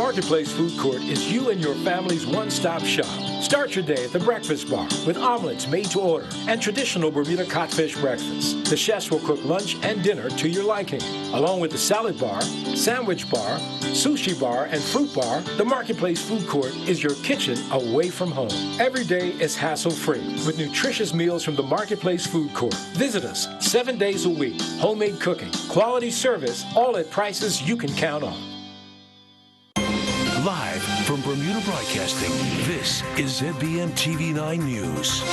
Marketplace Food Court is you and your family's one-stop shop. Start your day at the breakfast bar with omelets made to order and traditional Bermuda codfish breakfast. The chefs will cook lunch and dinner to your liking. Along with the salad bar, sandwich bar, sushi bar, and fruit bar, the Marketplace Food Court is your kitchen away from home. Every day is hassle-free with nutritious meals from the Marketplace Food Court. Visit us 7 days a week. Homemade cooking, quality service, all at prices you can count on. Live from Bermuda Broadcasting, this is ZBM TV9 News.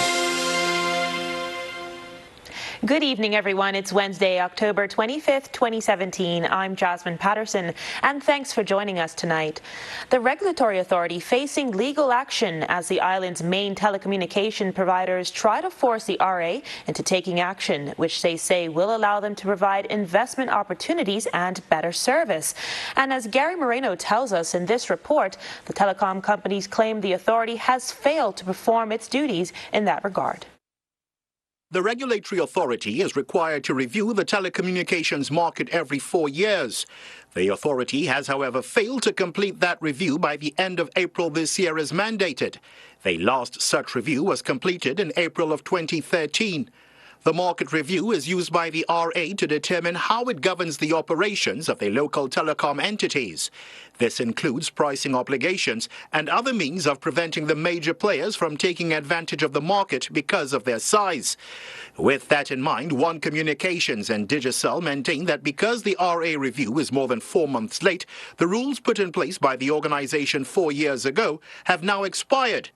Good evening, everyone. It's Wednesday, October 25th, 2017. I'm Jasmine Patterson, and thanks for joining us tonight. The regulatory authority facing legal action as the island's main telecommunication providers try to force the RA into taking action, which they say will allow them to provide investment opportunities and better service. And as Gary Moreno tells us in this report, the telecom companies claim the authority has failed to perform its duties in that regard. The regulatory authority is required to review the telecommunications market every 4 years. The authority has, however, failed to complete that review by the end of April this year as mandated. The last such review was completed in April of 2013. The market review is used by the RA to determine how it governs the operations of the local telecom entities. This includes pricing obligations and other means of preventing the major players from taking advantage of the market because of their size. With that in mind, One Communications and Digicel maintain that because the RA review is more than 4 months late, the rules put in place by the organization 4 years ago have now expired.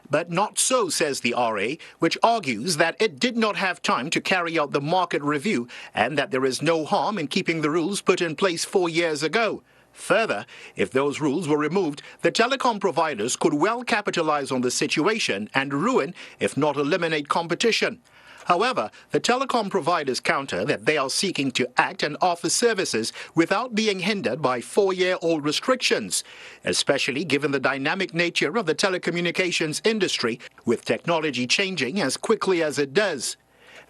But not so, says the RA, which argues that it did not have time to carry out the market review and that there is no harm in keeping the rules put in place 4 years ago. Further, if those rules were removed, the telecom providers could well capitalize on the situation and ruin, if not eliminate, competition. However, the telecom providers counter that they are seeking to act and offer services without being hindered by 4-year-old restrictions, especially given the dynamic nature of the telecommunications industry, with technology changing as quickly as it does.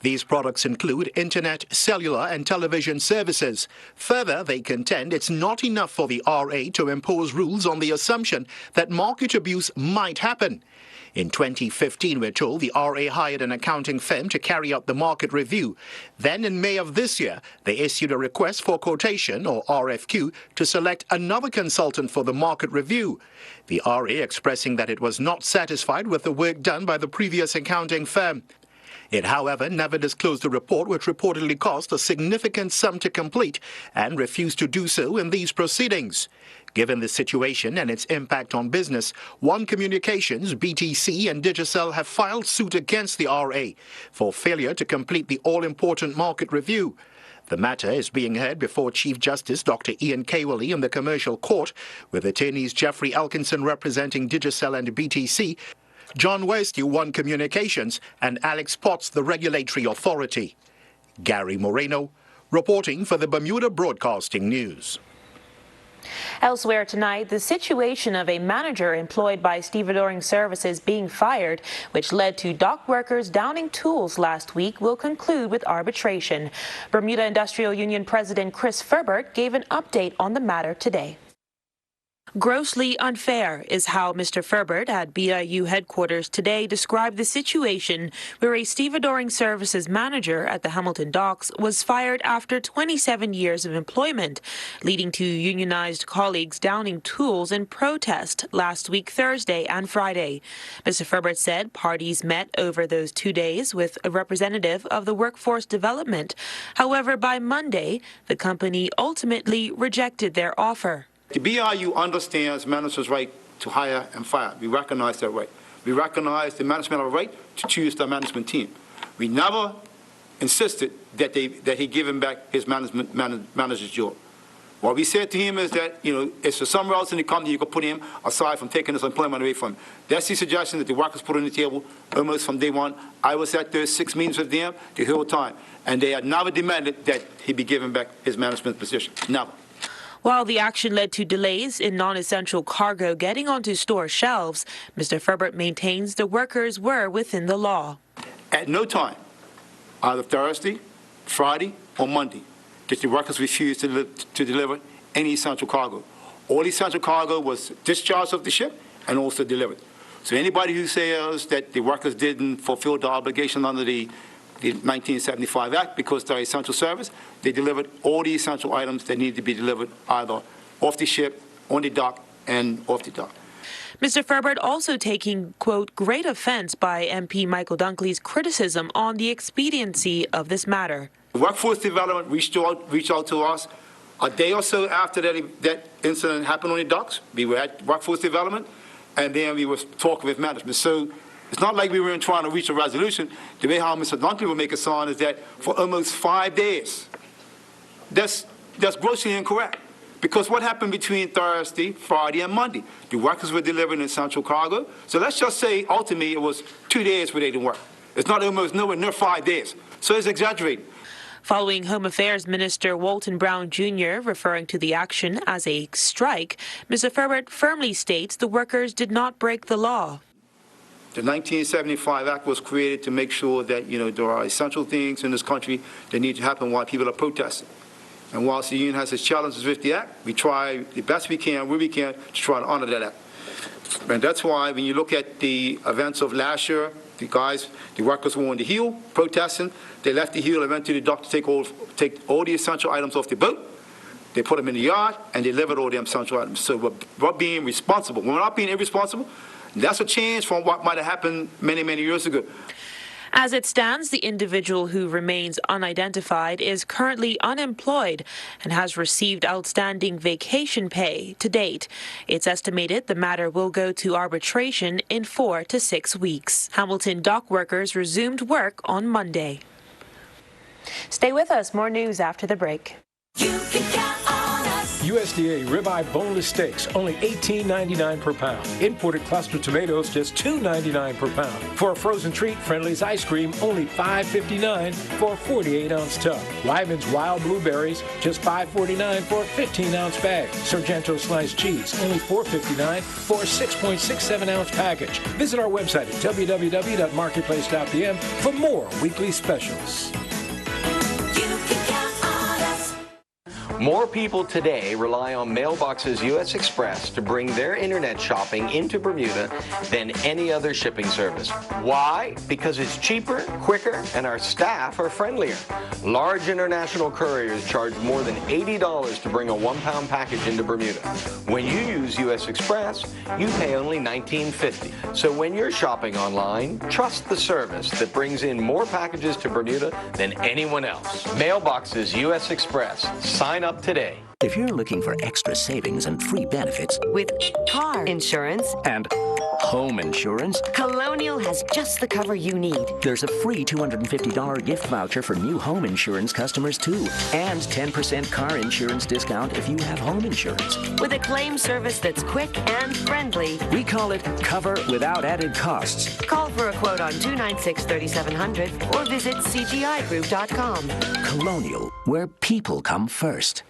These products include internet, cellular, and television services. Further, they contend it's not enough for the RA to impose rules on the assumption that market abuse might happen. In 2015, we're told the RA hired an accounting firm to carry out the market review. Then in May of this year, they issued a request for quotation, or RFQ, to select another consultant for the market review. The RA expressing that it was not satisfied with the work done by the previous accounting firm. It, however, never disclosed the report, which reportedly cost a significant sum to complete, and refused to do so in these proceedings. Given the situation and its impact on business, One Communications, BTC, and Digicel have filed suit against the RA for failure to complete the all-important market review. The matter is being heard before Chief Justice Dr. Ian Kawley in the Commercial Court, with attorneys Jeffrey Elkinson representing Digicel and BTC, John Westy, One Communications, and Alex Potts, the Regulatory Authority. Gary Moreno, reporting for the Bermuda Broadcasting News. Elsewhere tonight, the situation of a manager employed by stevedoring services being fired, which led to dock workers downing tools last week, will conclude with arbitration. Bermuda Industrial Union President Chris Ferbert gave an update on the matter today. Grossly unfair is how Mr. Ferbert at BIU headquarters today described the situation where a stevedoring services manager at the Hamilton Docks was fired after 27 years of employment, leading to unionized colleagues downing tools in protest last week Thursday and Friday. Mr. Ferbert said parties met over those 2 days with a representative of the workforce development. However, by Monday, the company ultimately rejected their offer. The BIU understands management's right to hire and fire. We recognize that right. We recognize the management have a right to choose their management team. We never insisted that he give him back his manager's job. What we said to him is that, it's for somewhere else in the company you could put him aside from taking his employment away from him. That's the suggestion that the workers put on the table almost from day one. I was at those 6 meetings with them the whole time, and they had never demanded that he be given back his management position. Never. While the action led to delays in non-essential cargo getting onto store shelves, Mr. Ferbert maintains the workers were within the law. At no time, either Thursday, Friday, or Monday, did the workers refuse to deliver any essential cargo. all essential cargo was discharged off the ship and also delivered. So anybody who says that the workers didn't fulfill the obligation under the 1975 Act because they're essential service, they delivered all the essential items that needed to be delivered either off the ship, on the dock, and off the dock. Mr. Ferbert also taking, quote, great offense by MP Michael Dunkley's criticism on the expediency of this matter. Workforce Development reached out to us a day or so after that incident happened on the docks. We were at Workforce Development, and then we were talking with management. So it's not like we weren't trying to reach a resolution. The way how Mr. Dunkley would make a sign is that for almost 5 days, that's grossly incorrect. Because what happened between Thursday, Friday, and Monday? The workers were delivering essential cargo. So let's just say, ultimately, it was 2 days where they didn't work. It's not almost nowhere near 5 days. So it's exaggerated. Following Home Affairs Minister Walton Brown Jr. referring to the action as a strike, Mr. Ferbert firmly states the workers did not break the law. The 1975 Act was created to make sure that, there are essential things in this country that need to happen while people are protesting. And whilst the union has its challenges with the Act, we try the best we can, where we can, to try to honor that Act. And that's why when you look at the events of last year, the workers were on the hill protesting. They left the hill and went to the dock to take all the essential items off the boat. They put them in the yard and they delivered all the essential items. So we're being responsible. We're not being irresponsible. That's a change from what might have happened many, many years ago. As it stands, the individual who remains unidentified is currently unemployed and has received outstanding vacation pay to date. It's estimated the matter will go to arbitration in 4 to 6 weeks. Hamilton dock workers resumed work on Monday. Stay with us. More news after the break. You can count on us. USDA ribeye boneless steaks, only $18.99 per pound. Imported cluster tomatoes, just $2.99 per pound. For a frozen treat, Friendly's ice cream, only $5.59 for a 48-ounce tub. Lyman's wild blueberries, just $5.49 for a 15-ounce bag. Sargento sliced cheese, only $4.59 for a 6.67-ounce package. Visit our website at www.marketplace.pm for more weekly specials. More people today rely on Mailboxes U.S. Express to bring their internet shopping into Bermuda than any other shipping service. Why? Because it's cheaper, quicker, and our staff are friendlier. Large international couriers charge more than $80 to bring a 1-pound package into Bermuda. When you use U.S. Express, you pay only $19.50. So when you're shopping online, trust the service that brings in more packages to Bermuda than anyone else. Mailboxes U.S. Express. Sign up today. If you're looking for extra savings and free benefits with car insurance and home insurance, Colonial has just the cover you need. There's a free $250 gift voucher for new home insurance customers too, and 10% car insurance discount if you have home insurance. With a claim service that's quick and friendly. We call it cover without added costs. Call for a quote on 296-3700 or visit cgigroup.com. Colonial, where people come first.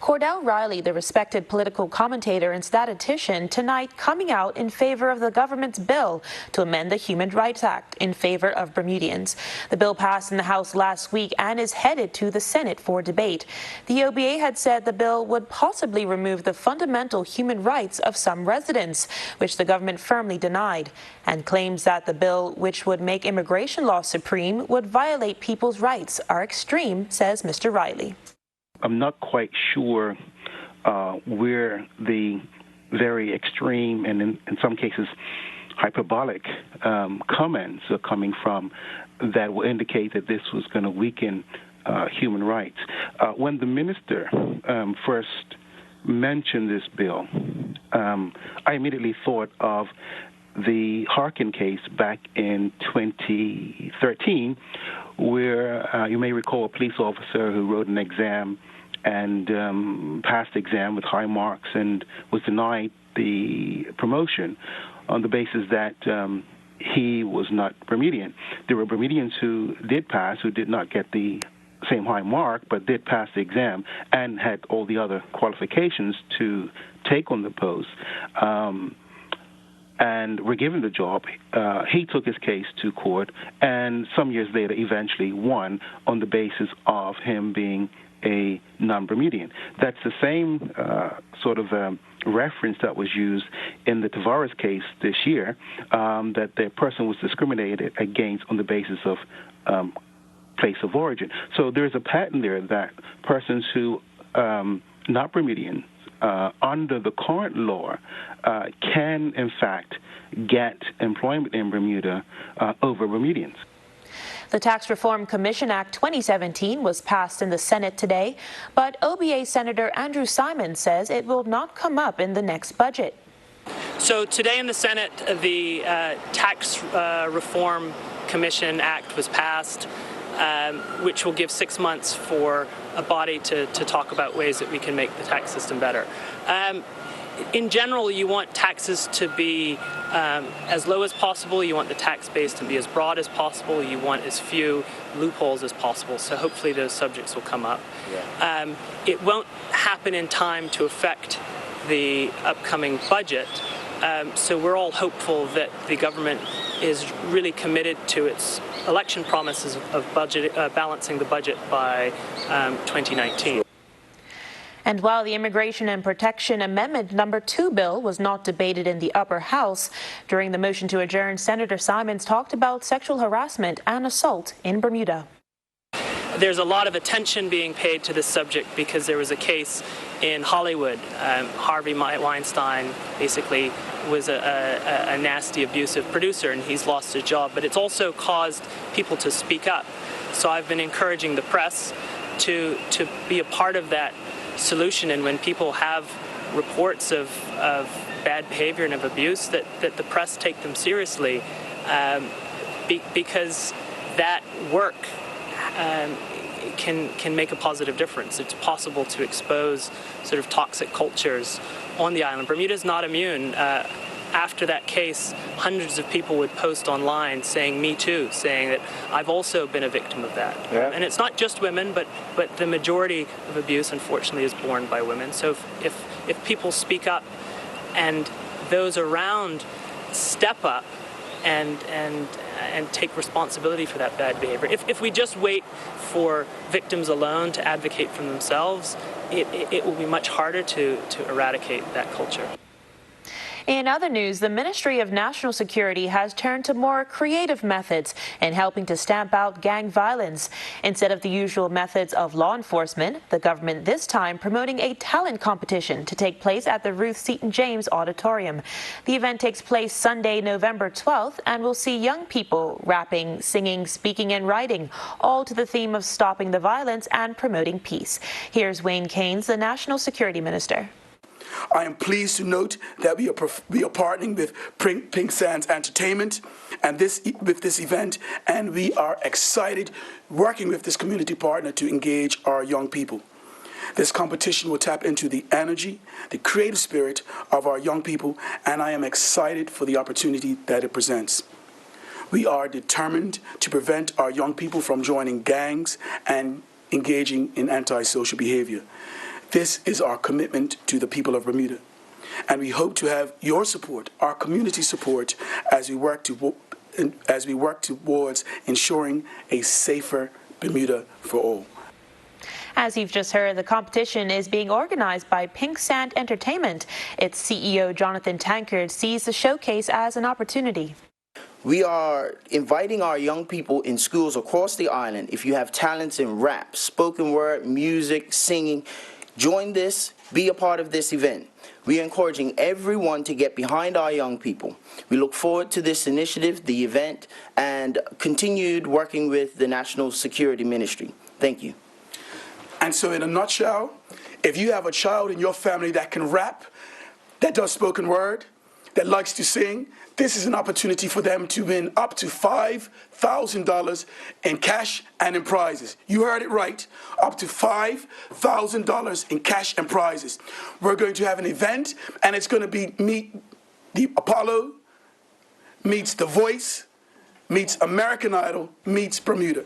Cordell Riley, the respected political commentator and statistician, tonight coming out in favor of the government's bill to amend the Human Rights Act in favor of Bermudians. The bill passed in the House last week and is headed to the Senate for debate. The OBA had said the bill would possibly remove the fundamental human rights of some residents, which the government firmly denied, and claims that the bill, which would make immigration law supreme, would violate people's rights, are extreme, says Mr. Riley. I'm not quite sure where the very extreme and in some cases hyperbolic comments are coming from that will indicate that this was going to weaken human rights. When the minister first mentioned this bill, I immediately thought of the Harkin case back in 2013, where you may recall a police officer who wrote an exam and passed the exam with high marks and was denied the promotion on the basis that he was not Bermudian. There were Bermudians who did pass, who did not get the same high mark, but did pass the exam and had all the other qualifications to take on the post. and were given the job. He took his case to court, and some years later eventually won on the basis of him being a non-Bermudian. That's the same sort of reference that was used in the Tavares case this year, that the person was discriminated against on the basis of place of origin. So there's a pattern there that persons who not Bermudian, under the current law, can in fact get employment in Bermuda over Bermudians. The Tax Reform Commission Act 2017 was passed in the Senate today, but OBA Senator Andrew Simon says it will not come up in the next budget. So today in the Senate, the Tax Reform Commission Act was passed, which will give 6 months for a body to talk about ways that we can make the tax system better. In general, you want taxes to be as low as possible. You want the tax base to be as broad as possible. You want as few loopholes as possible. So hopefully those subjects will come up. Yeah. It won't happen in time to affect the upcoming budget. So we're all hopeful that the government is really committed to its election promises of budget, balancing the budget by 2019. And while the Immigration and Protection Amendment No. 2 bill was not debated in the upper house, during the motion to adjourn, Senator Simons talked about sexual harassment and assault in Bermuda. There's a lot of attention being paid to this subject because there was a case in Hollywood. Harvey Weinstein basically was a nasty, abusive producer, and he's lost his job. But it's also caused people to speak up. So I've been encouraging the press to be a part of that solution, and when people have reports of bad behavior and of abuse, that the press take them seriously, because that work can make a positive difference. It's possible to expose sort of toxic cultures on the island. Bermuda's not immune. After that case, hundreds of people would post online saying "Me too," saying that I've also been a victim of that. Yeah. And it's not just women, but the majority of abuse, unfortunately, is borne by women. So if people speak up and those around step up and take responsibility for that bad behavior. If we just wait for victims alone to advocate for themselves, it will be much harder to eradicate that culture. In other news, the Ministry of National Security has turned to more creative methods in helping to stamp out gang violence. Instead of the usual methods of law enforcement, the government this time promoting a talent competition to take place at the Ruth Seton James Auditorium. The event takes place Sunday, November 12th, and will see young people rapping, singing, speaking, and writing, all to the theme of stopping the violence and promoting peace. Here's Wayne Keynes, the National Security Minister. I am pleased to note that we are partnering with Pink Sands Entertainment and with this event, and we are excited working with this community partner to engage our young people. This competition will tap into the energy, the creative spirit of our young people, and I am excited for the opportunity that it presents. We are determined to prevent our young people from joining gangs and engaging in antisocial behavior. This is our commitment to the people of Bermuda, and we hope to have your support, our community support, as we work towards ensuring a safer Bermuda for all. As you've just heard, the competition is being organized by Pink Sand Entertainment. Its CEO, Jonathan Tankard, sees the showcase as an opportunity. We are inviting our young people in schools across the island. If you have talents in rap, spoken word, music, singing, join this, be a part of this event. We are encouraging everyone to get behind our young people. We look forward to this initiative, the event, and continued working with the National Security Ministry. Thank you. And so in a nutshell, if you have a child in your family that can rap, that does spoken word, that likes to sing, this is an opportunity for them to win up to $5,000 in cash and in prizes. You heard it right, up to $5,000 in cash and prizes. We're going to have an event, and it's going to be Meet the Apollo, meets The Voice, meets American Idol, meets Bermuda.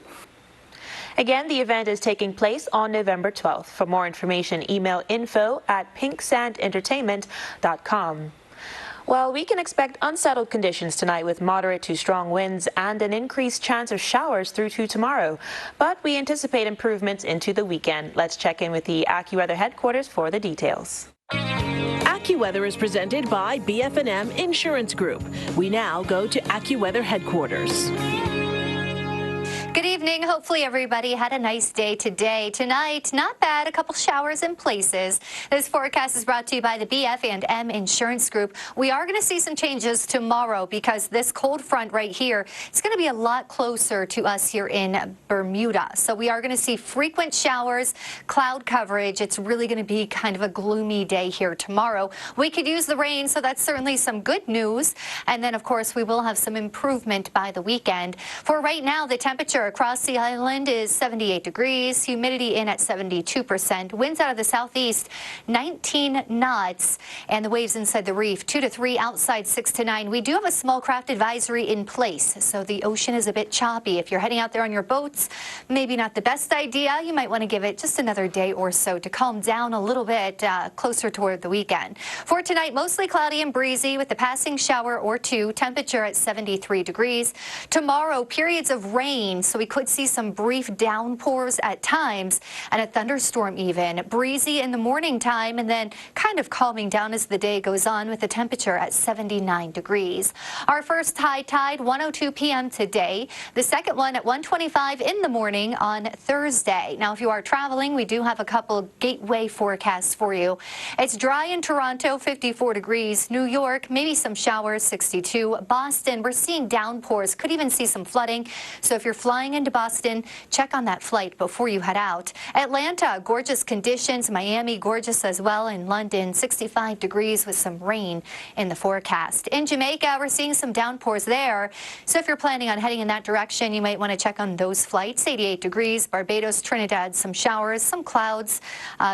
Again, the event is taking place on November 12th. For more information, email info@pinksandentertainment.com. Well, we can expect unsettled conditions tonight with moderate to strong winds and an increased chance of showers through to tomorrow. But we anticipate improvements into the weekend. Let's check in with the AccuWeather headquarters for the details. AccuWeather is presented by BF&M Insurance Group. We now go to AccuWeather headquarters. Good evening. Hopefully everybody had a nice day today. Tonight, not bad. A couple showers in places. This forecast is brought to you by the BF&M Insurance Group. We are going to see some changes tomorrow because this cold front right here is going to be a lot closer to us here in Bermuda. So we are going to see frequent showers, cloud coverage. It's really going to be kind of a gloomy day here tomorrow. We could use the rain, so that's certainly some good news. And then, of course, we will have some improvement by the weekend. For right now, the temperature across the island is 78 degrees, humidity in at 72%, winds out of the southeast 19 knots, and the waves inside the reef 2 to 3, outside 6 to 9. We do have a small craft advisory in place, so the ocean is a bit choppy. If you're heading out there on your boats, maybe not the best idea. You might want to give it just another day or so to calm down a little bit closer toward the weekend. For tonight, mostly cloudy and breezy with a passing shower or two, temperature at 73 degrees. Tomorrow, periods of rain, so we could see some brief downpours at times and a thunderstorm even. Breezy in the morning time and then kind of calming down as the day goes on with the temperature at 79 degrees. Our first high tide 1:02 p.m. today. The second one at 1:25 in the morning on Thursday. Now, if you are traveling, we do have a couple gateway forecasts for you. It's dry in Toronto, 54 degrees. New York, maybe some showers, 62. Boston, we're seeing downpours. Could even see some flooding. So if you're flying into Boston, check on that flight before you head out. Atlanta, gorgeous conditions. Miami, gorgeous as well. In London, 65 degrees with some rain in the forecast. In Jamaica, we're seeing some downpours there. So if you're planning on heading in that direction, you might want to check on those flights. 88 degrees. Barbados, Trinidad, some showers, some clouds.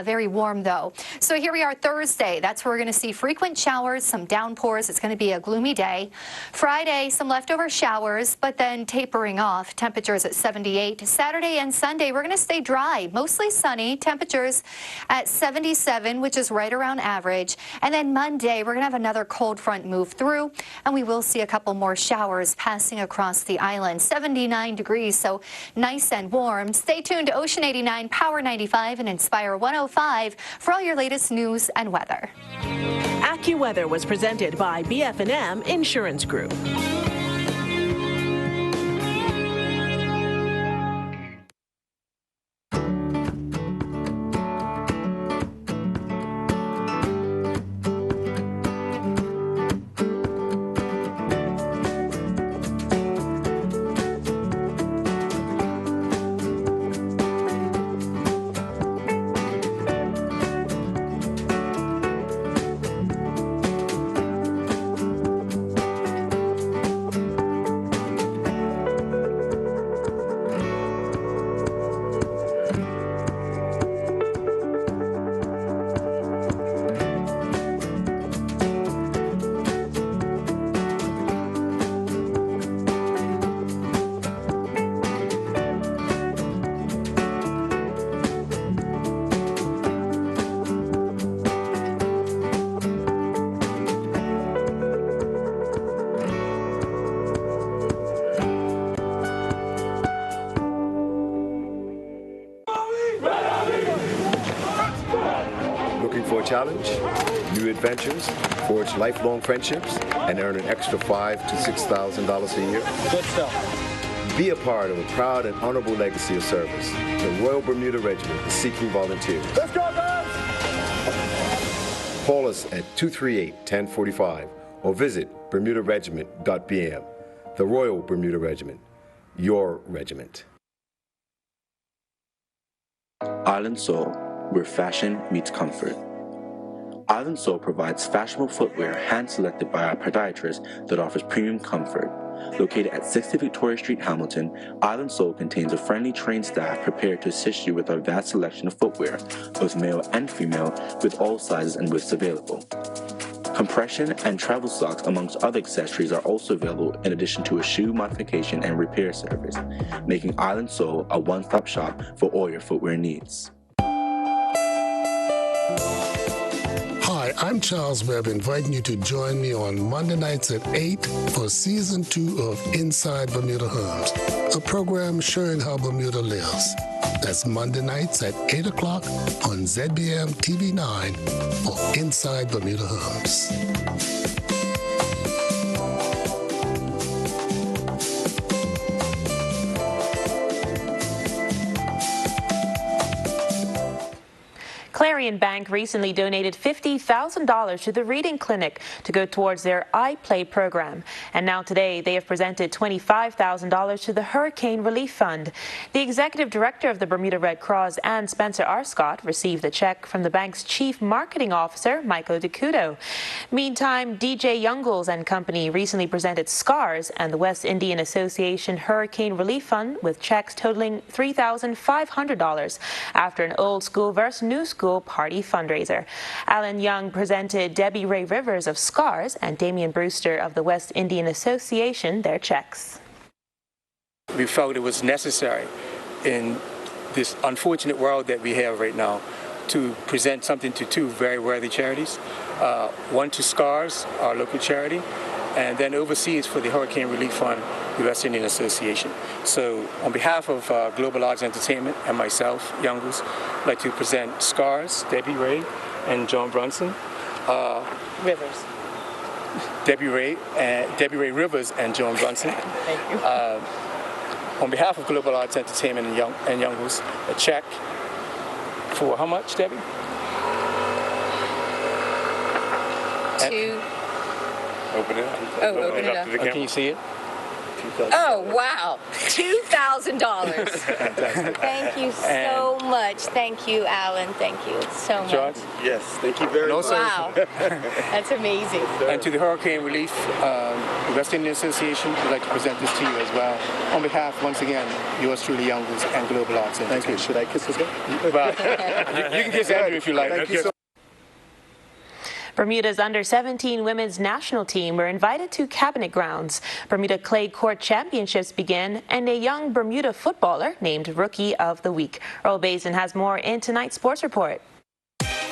Very warm, though. So here we are Thursday. That's where we're going to see frequent showers, some downpours. It's going to be a gloomy day. Friday, some leftover showers, but then tapering off. Temperatures at 78. Saturday and Sunday, we're going to stay dry, mostly sunny. Temperatures at 77, which is right around average. And then Monday, we're going to have another cold front move through, and we will see a couple more showers passing across the island. 79 degrees, so nice and warm. Stay tuned to Ocean 89, Power 95, and Inspire 105 for all your latest news and weather. AccuWeather was presented by BF&M Insurance Group. Challenge, new adventures, forge lifelong friendships, and earn an extra $5,000 to $6,000 a year. Good stuff. Be a part of a proud and honorable legacy of service. The Royal Bermuda Regiment is seeking volunteers. Let's go, guys! Call us at 238-1045 or visit bermudaregiment.bm. The Royal Bermuda Regiment, your regiment. Island Soul, where fashion meets comfort. Island Soul provides fashionable footwear hand-selected by our podiatrist that offers premium comfort. Located at 60 Victoria Street, Hamilton, Island Soul contains a friendly trained staff prepared to assist you with our vast selection of footwear, both male and female, with all sizes and widths available. Compression and travel socks, amongst other accessories, are also available in addition to a shoe modification and repair service, making Island Soul a one-stop shop for all your footwear needs. Hi, I'm I'm Charles Webb, inviting you to join me on Monday nights at 8 for Season 2 of Inside Bermuda Homes, a program showing how Bermuda lives. That's Monday nights at 8 o'clock on ZBM TV 9 for Inside Bermuda Homes. Clarion Bank recently donated $50,000 to the Reading Clinic to go towards their iPlay program. And now today they have presented $25,000 to the Hurricane Relief Fund. The executive director of the Bermuda Red Cross, Ann Spencer Arscott, received a check from the bank's chief marketing officer, Michael DeCudo. Meantime, DJ Youngles and Company recently presented SCARS and the West Indian Association Hurricane Relief Fund with checks totaling $3,500 after an old school versus new school party fundraiser. Alan Young presented Debbie Ray Rivers of SCARS and Damian Brewster of the West Indian Association their checks. We felt it was necessary in this unfortunate world that we have right now to present something to two very worthy charities. One to SCARS, our local charity, and then overseas for the Hurricane Relief Fund, the West Indian Association. So on behalf of Global Arts Entertainment and myself, Youngles, I'd like to present SCARS, Debbie Ray and John Brunson. Rivers. Debbie Ray Rivers and John Brunson. Thank you. On behalf of Global Arts Entertainment and Youngles, a check for how much, Debbie? Open it up. Oh, open it up. Can you see it? Oh, wow. $2,000. Thank you so much. Thank you, Alan. Thank you so much. John? Yes, thank you very much. Also, wow. That's amazing. And to the Hurricane Relief, the West Indian Association, we'd like to present this to you as well. On behalf, once again, yours truly, Youngles and Global Arts. Thank you. Should I kiss this guy? Well, you can kiss Andrew if you like. Thank you so much. Bermuda's under-17 women's national team were invited to Cabinet Grounds. Bermuda Clay Court Championships begin, and a young Bermuda footballer named Rookie of the Week. Earl Basin has more in tonight's sports report.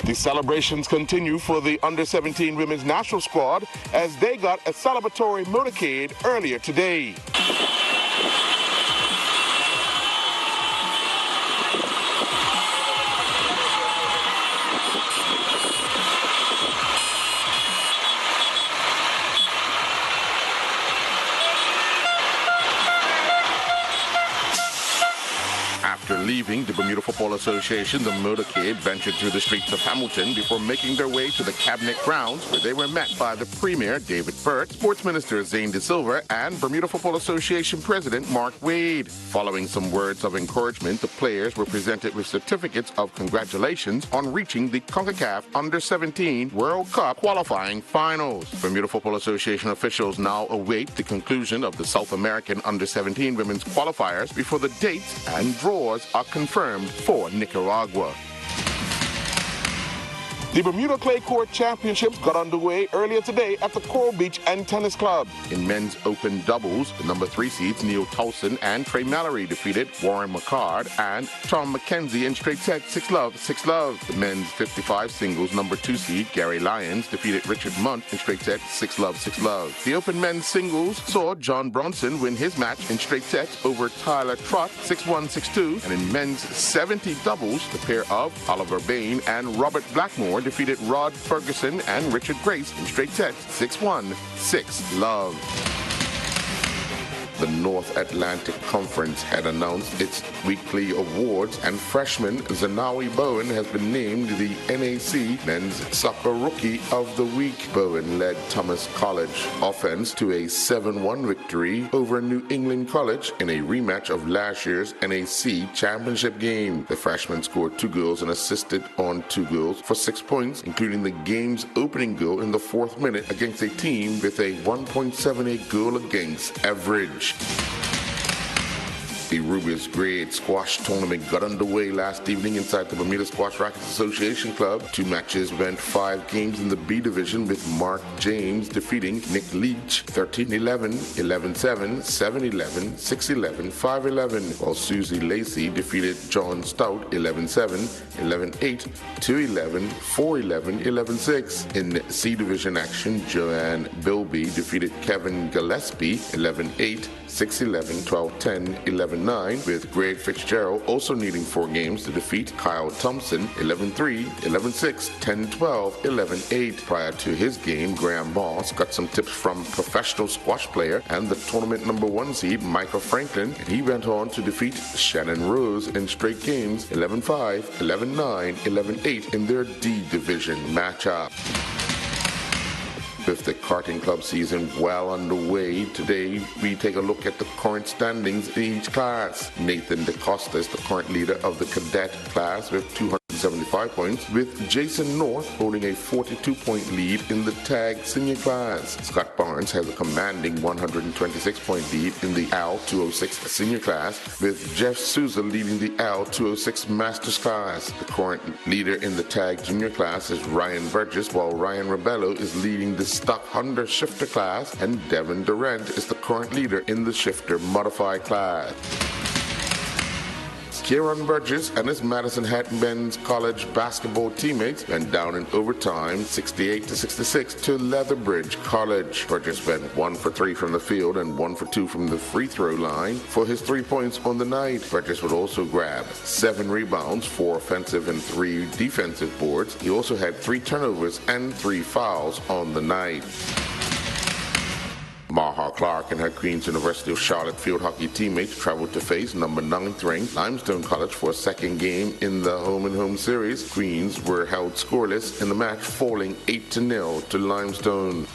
The celebrations continue for the under-17 women's national squad as they got a celebratory motorcade earlier today. After leaving the Bermuda Football Association, the motorcade ventured through the streets of Hamilton before making their way to the Cabinet Grounds, where they were met by the Premier, David Burt, Sports Minister Zane De Silva, and Bermuda Football Association President Mark Wade. Following some words of encouragement, the players were presented with certificates of congratulations on reaching the CONCACAF Under-17 World Cup qualifying finals. Bermuda Football Association officials now await the conclusion of the South American Under-17 women's qualifiers before the dates and draws are confirmed for Nicaragua. The Bermuda Clay Court Championships got underway earlier today at the Coral Beach and Tennis Club. In men's open doubles, the number 3 seeds Neil Towson and Trey Mallory defeated Warren McCard and Tom McKenzie in straight set 6-love, 6-love. The men's 55 singles number 2 seed Gary Lyons defeated Richard Munt in straight set 6-love, 6-love. The open men's singles saw John Bronson win his match in straight sets over Tyler Trott 6-1, 6-2. And in men's 70 doubles, the pair of Oliver Bain and Robert Blackmore defeated Rod Ferguson and Richard Grace in straight sets 6-1, 6-love. The North Atlantic Conference had announced its weekly awards, and freshman Zanawi Bowen has been named the NAC Men's Soccer Rookie of the Week. Bowen led Thomas College offense to a 7-1 victory over New England College in a rematch of last year's NAC championship game. The freshman scored 2 goals and assisted on 2 goals for 6 points, including the game's opening goal in the 4th minute against a team with a 1.78 goal against average. The Rubis Grade Squash Tournament got underway last evening inside the Bermuda Squash Rackets Association Club. 2 matches went 5 games in the B division, with Mark James defeating Nick Leach 13-11, 11-7, 7-11, 6-11, 5-11, while Susie Lacey defeated John Stout 11-7, 11-8, 2-11, 4-11, 11-6. In C division action, Joanne Bilby defeated Kevin Gillespie 11-8, 6-11, 12-10, 11-9, with Greg Fitzgerald also needing 4 games to defeat Kyle Thompson 11-3, 11-6, 10-12, 11-8. Prior to his game, Graham Boss got some tips from professional squash player and the tournament number 1 seed Michael Franklin, and he went on to defeat Shannon Rose in straight games 11-5, 11-9, 11-8 in their D division matchup. With the karting club season well underway, today we take a look at the current standings in each class. Nathan DeCosta is the current leader of the cadet class with 275 points, with Jason North holding a 42-point lead in the tag senior class. Scott Barnes has a commanding 126-point lead in the AL-206 senior class, with Jeff Souza leading the AL-206 masters class. The current leader in the tag junior class is Ryan Burgess, while Ryan Rebello is leading the stock Honda shifter class, and Devin Durant is the current leader in the shifter modified class. Kieran Burgess and his Madison Hatton Men's College basketball teammates went down in overtime 68-66 to Leatherbridge College. Burgess went 1 for 3 from the field and 1 for 2 from the free throw line for his 3 points on the night. Burgess would also grab 7 rebounds, 4 offensive and 3 defensive boards. He also had 3 turnovers and 3 fouls on the night. Maha Clark and her Queen's University of Charlotte field hockey teammates traveled to face number 9th ranked Limestone College for a second game in the home-and-home series. Queens were held scoreless in the match, falling 8-0 to Limestone.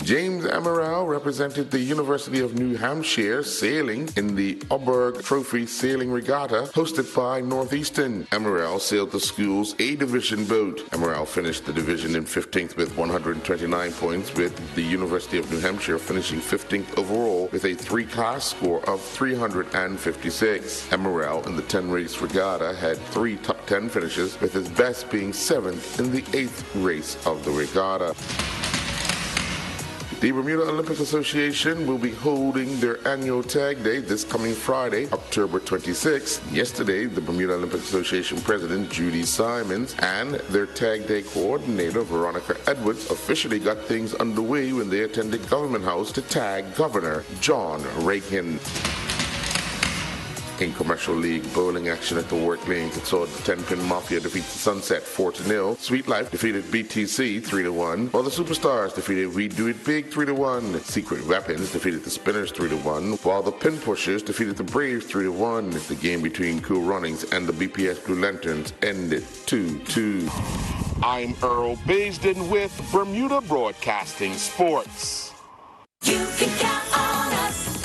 James Amaral represented the University of New Hampshire sailing in the Oberg Trophy Sailing Regatta hosted by Northeastern. Amaral sailed the school's A-Division boat. Amaral finished the division in 15th with 129 points, with the University of New Hampshire finishing 15th overall with a 3-class score of 356. Amaral in the 10-race regatta had 3 top 10 finishes, with his best being 7th in the 8th race of the regatta. The Bermuda Olympic Association will be holding their annual tag day this coming Friday, October 26th. Yesterday, the Bermuda Olympic Association President Judy Simons and their tag day coordinator Veronica Edwards officially got things underway when they attended Government House to tag Governor John Reagan. In Commercial League bowling action at the Work Lanes, it saw the 10-pin Mafia defeat the Sunset 4-0. Sweet Life defeated BTC 3-1, while the Superstars defeated We Do It Big 3-1. Secret Weapons defeated the Spinners 3-1, while the Pin Pushers defeated the Braves 3-1. The game between Cool Runnings and the BPS Blue Lanterns ended 2-2. I'm Earl Baisden with Bermuda Broadcasting Sports. You can count on us.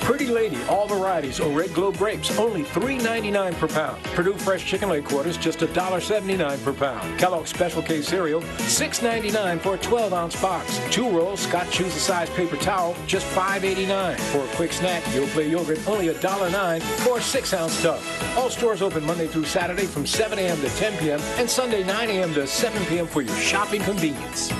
Pretty Lady, all varieties, or Red Globe grapes, only $3.99 per pound. Purdue Fresh Chicken Leg Quarters, just $1.79 per pound. Kellogg's Special K Cereal, $6.99 for a 12-ounce box. 2 rolls Scott Choose the Size paper towel, just $5.89. For a quick snack, Yoplait yogurt, only $1.09 for a 6-ounce tub. All stores open Monday through Saturday from 7 a.m. to 10 p.m. and Sunday 9 a.m. to 7 p.m. for your shopping convenience.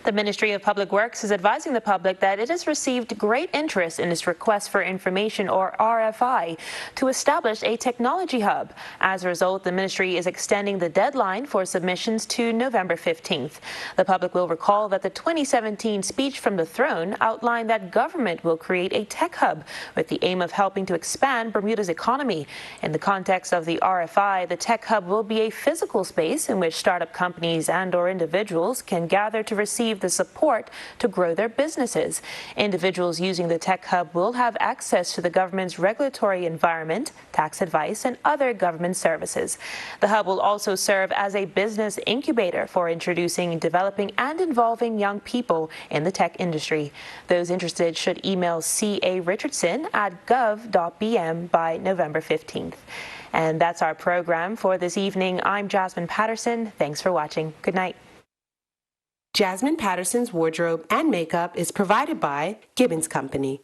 The Ministry of Public Works is advising the public that it has received great interest in its request for information, or RFI, to establish a technology hub. As a result, the ministry is extending the deadline for submissions to November 15th. The public will recall that the 2017 speech from the throne outlined that government will create a tech hub with the aim of helping to expand Bermuda's economy. In the context of the RFI, the tech hub will be a physical space in which startup companies and/or individuals can gather to receive receive the support to grow their businesses. Individuals using the Tech Hub will have access to the government's regulatory environment, tax advice, and other government services. The Hub will also serve as a business incubator for introducing, developing, and involving young people in the tech industry. Those interested should email ca.richardson@gov.bm by November 15th. And that's our program for this evening. I'm Jasmine Patterson. Thanks for watching. Good night. Jasmine Patterson's wardrobe and makeup is provided by Gibbons Company.